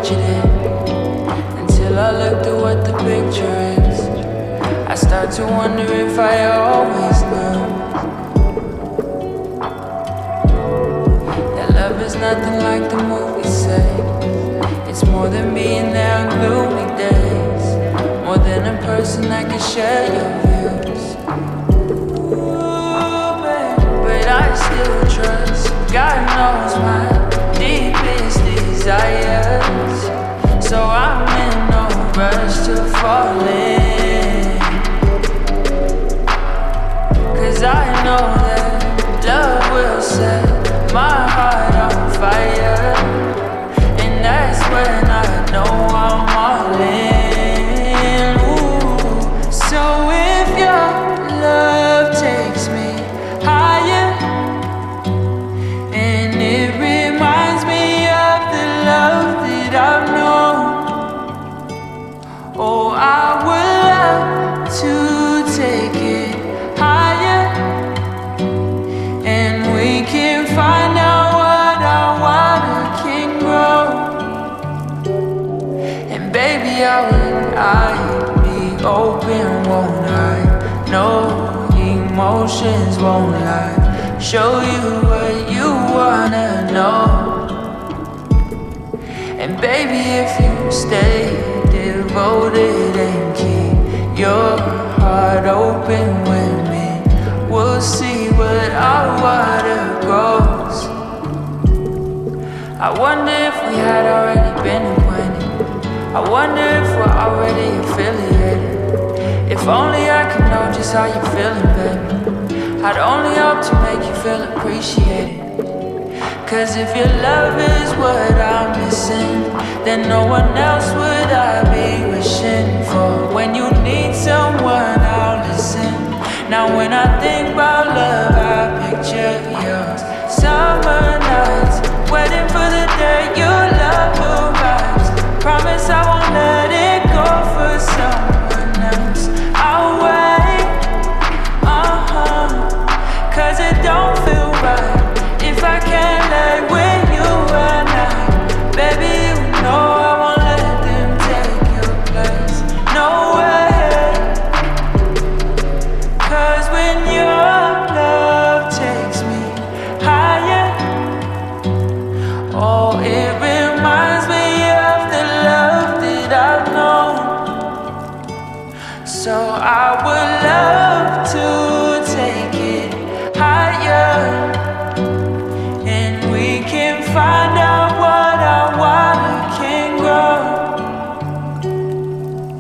pictured it until I looked at what the picture is. I start to wonder if I always knew that love is nothing like the movies say. It's more than being there on gloomy days, more than a person that can share your views. Ooh, babe, but I still trust. God knows my deepest desires, so I'm in no rush to fall in. 'Cause I know that love will set my heart on fire, and that's when I know I'm all in. Ooh. So if your love takes me higher, and it reminds me of the love that I've known, oh, I would love to take it higher, and we can find out what our water can grow. And baby, I'd be open, won't I? No emotions won't lie. Show you what you wanna know. And baby, if you stay devoted and keep your heart open with me, we'll see what our water grows. I wonder if we had already been acquainted. I wonder if we're already affiliated. If only I could know just how you're feeling, baby. I'd only hope to make you feel appreciated. 'Cause if your love is what I'm missing, then no one else would I be wishing for. When you need someone, I'll listen. Now when I think about love, I picture yours. Summer nights, waiting for the day your love arrives. Promise I won't let it go for someone else. I'll wait, 'cause it don't feel right if I can't lay with you at night. Baby, you know I won't let them take your place. No way. 'Cause when your love takes me higher, oh, it reminds me of the love that I've known. So I would love to take it higher, and we can find out what our water can grow.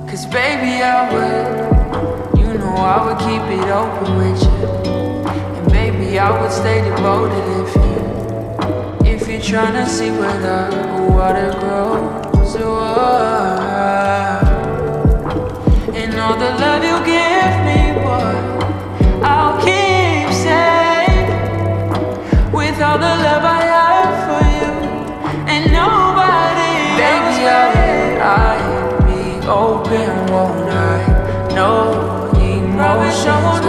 'Cause baby, I would, you know I would keep it open with you. And baby, I would stay devoted if you're trying to see where the water grows. And all the love you give me, boy, I'll keep safe. With all the love I have for you, and nobody else. Baby, I'd be open, won't I? No emotions